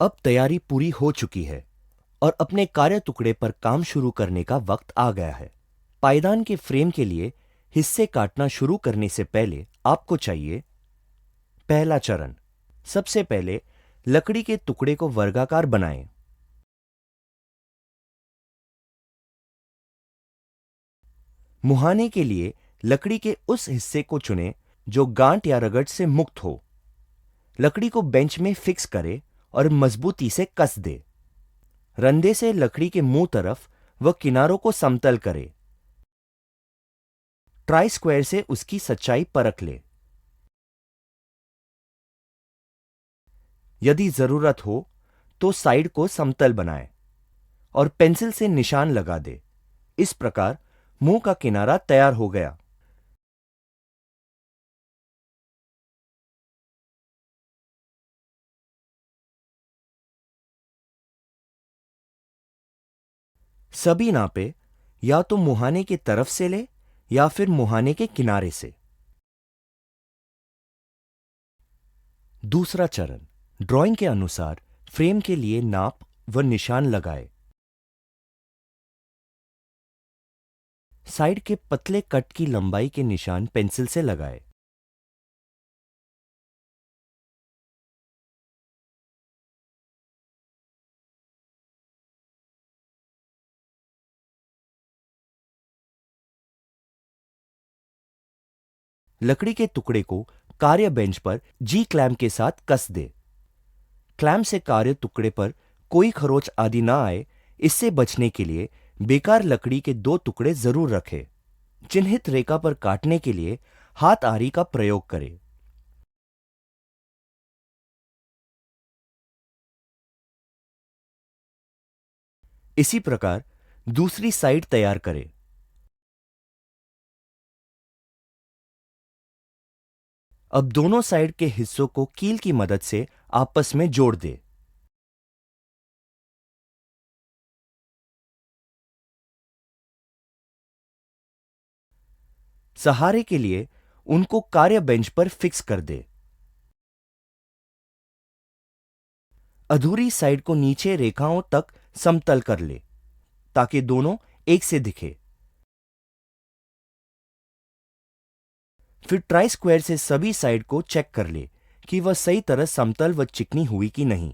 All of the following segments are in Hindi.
अब तैयारी पूरी हो चुकी है और अपने कार्य टुकड़े पर काम शुरू करने का वक्त आ गया है। पायदान के फ्रेम के लिए हिस्से काटना शुरू करने से पहले आपको चाहिए। पहला चरण। सबसे पहले लकड़ी के टुकड़े को वर्गाकार बनाएं। मुहाने के लिए लकड़ी के उस हिस्से को चुनें जो गांठ या रगड़ से मुक्त हो। लकड़ी को बेंच में फिक्स करें और मजबूती से कस दे। रंधे से लकड़ी के मुंह तरफ व किनारों को समतल करें। ट्राई स्क्वायर से उसकी सच्चाई परख ले। यदि जरूरत हो तो साइड को समतल बनाएं और पेंसिल से निशान लगा दे। इस प्रकार मुंह का किनारा तैयार हो गया। सभी नापे या तो मुहाने की तरफ से ले या फिर मुहाने के किनारे से। दूसरा चरण। ड्राइंग के अनुसार फ्रेम के लिए नाप व निशान लगाए। साइड के पतले कट की लंबाई के निशान पेंसिल से लगाए। लकड़ी के टुकड़े को कार्य बेंच पर जी क्लैंप के साथ कस दे। क्लैंप से कार्य टुकड़े पर कोई खरोंच आदि ना आए, इससे बचने के लिए बेकार लकड़ी के दो टुकड़े जरूर रखें। चिन्हित रेखा पर काटने के लिए हाथ आरी का प्रयोग करें। इसी प्रकार दूसरी साइड तैयार करें। अब दोनों साइड के हिस्सों को कील की मदद से आपस में जोड़ दे। सहारे के लिए उनको कार्य बेंच पर फिक्स कर दे। अधूरी साइड को नीचे रेखाओं तक समतल कर ले ताकि दोनों एक से दिखे। फिर ट्राई स्क्वायर से सभी साइड को चेक कर ले कि वह सही तरह समतल व चिकनी हुई कि नहीं।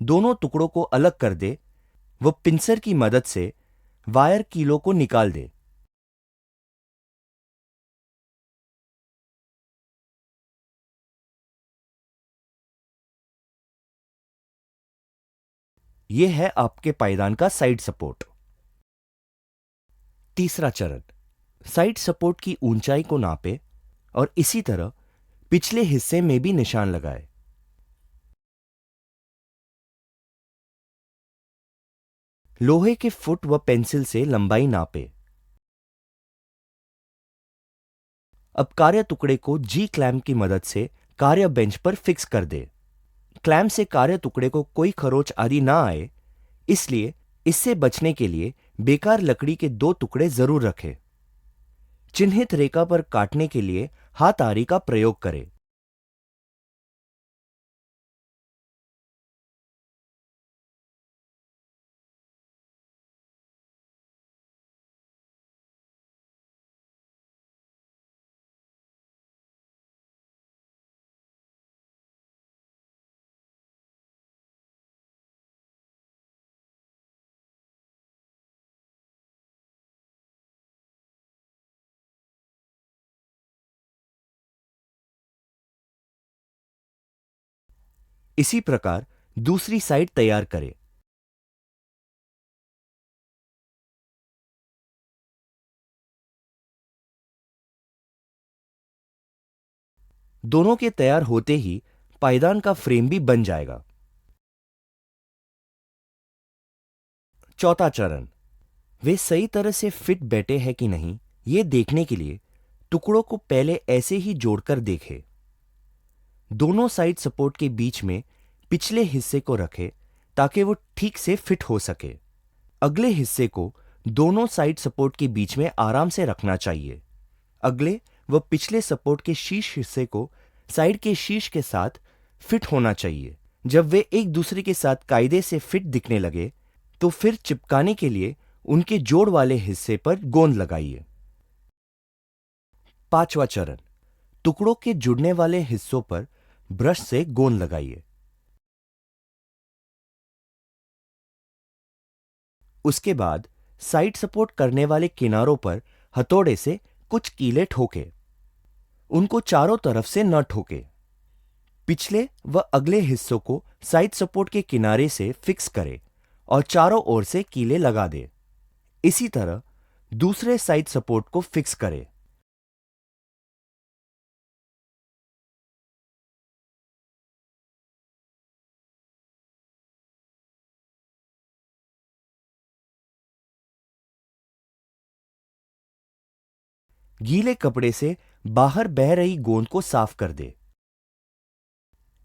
दोनों टुकड़ों को अलग कर दे व पिंसर की मदद से वायर कीलों को निकाल दे। यह है आपके पायदान का साइड सपोर्ट। तीसरा चरण। साइड सपोर्ट की ऊंचाई को नापे और इसी तरह पिछले हिस्से में भी निशान लगाए। लोहे के फुट व पेंसिल से लंबाई नापे। अब कार्य टुकड़े को जी क्लैंप की मदद से कार्य बेंच पर फिक्स कर दे। क्लैंप से कार्य टुकड़े को कोई खरोंच आदि ना आए, इसलिए इससे बचने के लिए बेकार लकड़ी के दो टुकड़े जरूर रखें। चिन्हित रेखा पर काटने के लिए हाथ आरी का प्रयोग करें। इसी प्रकार दूसरी साइड तैयार करें। दोनों के तैयार होते ही पायदान का फ्रेम भी बन जाएगा। चौथा चरण। वे सही तरह से फिट बैठे हैं कि नहीं, यह देखने के लिए टुकड़ों को पहले ऐसे ही जोड़कर देखें। दोनों साइड सपोर्ट के बीच में पिछले हिस्से को रखें ताकि वो ठीक से फिट हो सके। अगले हिस्से को दोनों साइड सपोर्ट के बीच में आराम से रखना चाहिए। अगले व पिछले सपोर्ट के शीर्ष हिस्से को साइड के शीर्ष के साथ फिट होना चाहिए। जब वे एक दूसरे के साथ कायदे से फिट दिखने लगे तो फिर चिपकाने के लिए उनके जोड़ वाले हिस्से पर गोंद लगाइए। पांचवा चरण, टुकड़ों के जुड़ने वाले हिस्सों पर ब्रश से गोंद लगाइए। उसके बाद साइड सपोर्ट करने वाले किनारों पर हथौड़े से कुछ कीले ठोके। उनको चारों तरफ से न ठोके। पिछले व अगले हिस्सों को साइड सपोर्ट के किनारे से फिक्स करें और चारों ओर से कीले लगा दें। इसी तरह दूसरे साइड सपोर्ट को फिक्स करें। गीले कपड़े से बाहर बह रही गोंद को साफ कर दे।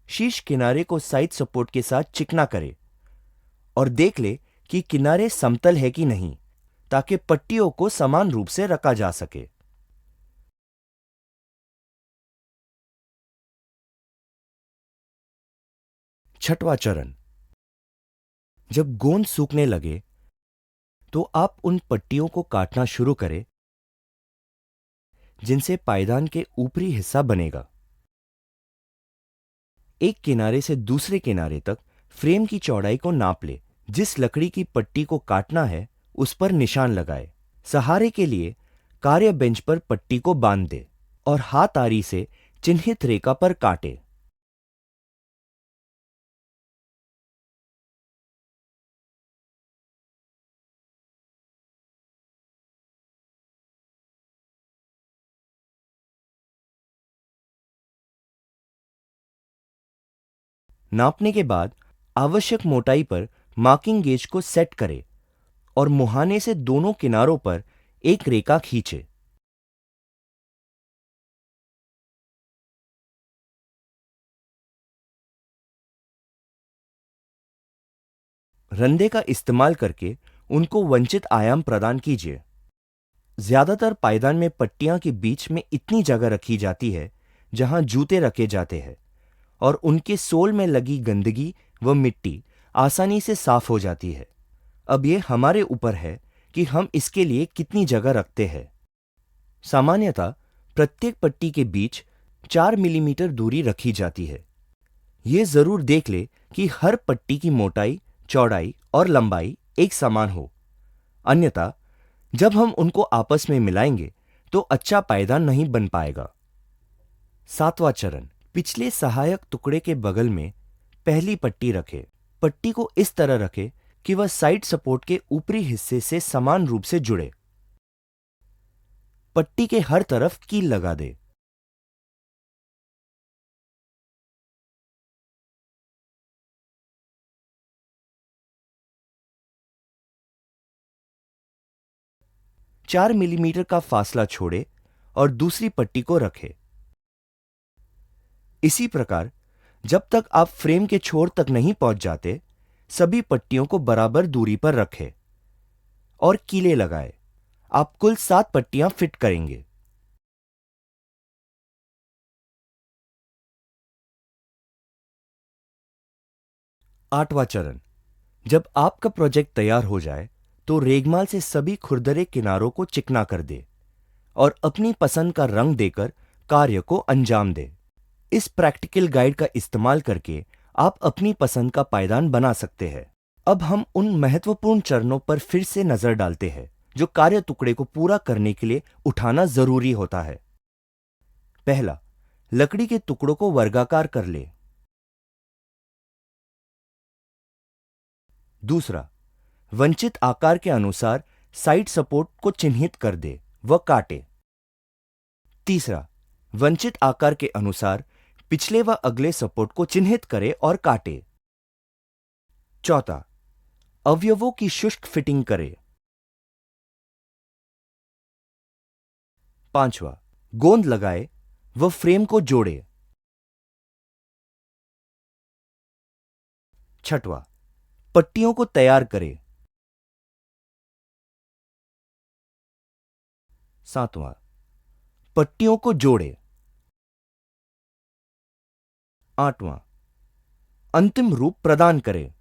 शीर्ष किनारे को साइड सपोर्ट के साथ चिकना करें और देख ले कि किनारे समतल है कि नहीं, ताकि पट्टियों को समान रूप से रखा जा सके। छठवां चरण, जब गोंद सूखने लगे तो आप उन पट्टियों को काटना शुरू करें जिनसे पायदान के ऊपरी हिस्सा बनेगा। एक किनारे से दूसरे किनारे तक फ्रेम की चौड़ाई को नाप ले। जिस लकड़ी की पट्टी को काटना है उस पर निशान लगाए। सहारे के लिए कार्य बेंच पर पट्टी को बांध दे और हाथ आरी से चिन्हित रेखा पर काटे। नापने के बाद आवश्यक मोटाई पर मार्किंग गेज को सेट करें और मुहाने से दोनों किनारों पर एक रेखा खींचे। रंधे का इस्तेमाल करके उनको वांछित आयाम प्रदान कीजिए। ज्यादातर पायदान में पट्टियां के बीच में इतनी जगह रखी जाती है जहां जूते रखे जाते हैं और उनके सोल में लगी गंदगी व मिट्टी आसानी से साफ हो जाती है। अब यह हमारे ऊपर है कि हम इसके लिए कितनी जगह रखते हैं। सामान्यतः प्रत्येक पट्टी के बीच 4 मिलीमीटर दूरी रखी जाती है। यह जरूर देख ले कि हर पट्टी की मोटाई, चौड़ाई और लंबाई एक समान हो। अन्यथा जब हम उनको आपस में मिलाएंगे तो अच्छा पायदान नहीं बन पाएगा। सातवां चरण, पिछले सहायक टुकड़े के बगल में पहली पट्टी रखें। पट्टी को इस तरह रखें कि वह साइड सपोर्ट के ऊपरी हिस्से से समान रूप से जुड़े। पट्टी के हर तरफ कील लगा दे। चार मिलीमीटर का फासला छोड़े और दूसरी पट्टी को रखें। इसी प्रकार जब तक आप फ्रेम के छोर तक नहीं पहुंच जाते, सभी पट्टियों को बराबर दूरी पर रखें और कीले लगाएं। आप कुल 7 पट्टियां फिट करेंगे। आठवां चरण, जब आपका प्रोजेक्ट तैयार हो जाए तो रेगमाल से सभी खुरदरे किनारों को चिकना कर दे और अपनी पसंद का रंग देकर कार्य को अंजाम दे। इस प्रैक्टिकल गाइड का इस्तेमाल करके आप अपनी पसंद का पायदान बना सकते हैं। अब हम उन महत्वपूर्ण चरणों पर फिर से नजर डालते हैं जो कार्य टुकड़े को पूरा करने के लिए उठाना जरूरी होता है। पहला, लकड़ी के टुकड़ों को वर्गाकार कर ले। दूसरा, वांछित आकार के अनुसार साइड सपोर्ट को चिन्हित कर दे व काटे। तीसरा, वांछित आकार के अनुसार पिछले व अगले सपोर्ट को चिन्हित करे और काटे। चौथा, अवयवों की शुष्क फिटिंग करे। पांचवा, गोंद लगाए व फ्रेम को जोड़े। छठवां, पट्टियों को तैयार करें। सातवां, पट्टियों को जोड़े। आठवां, अंतिम रूप प्रदान करें।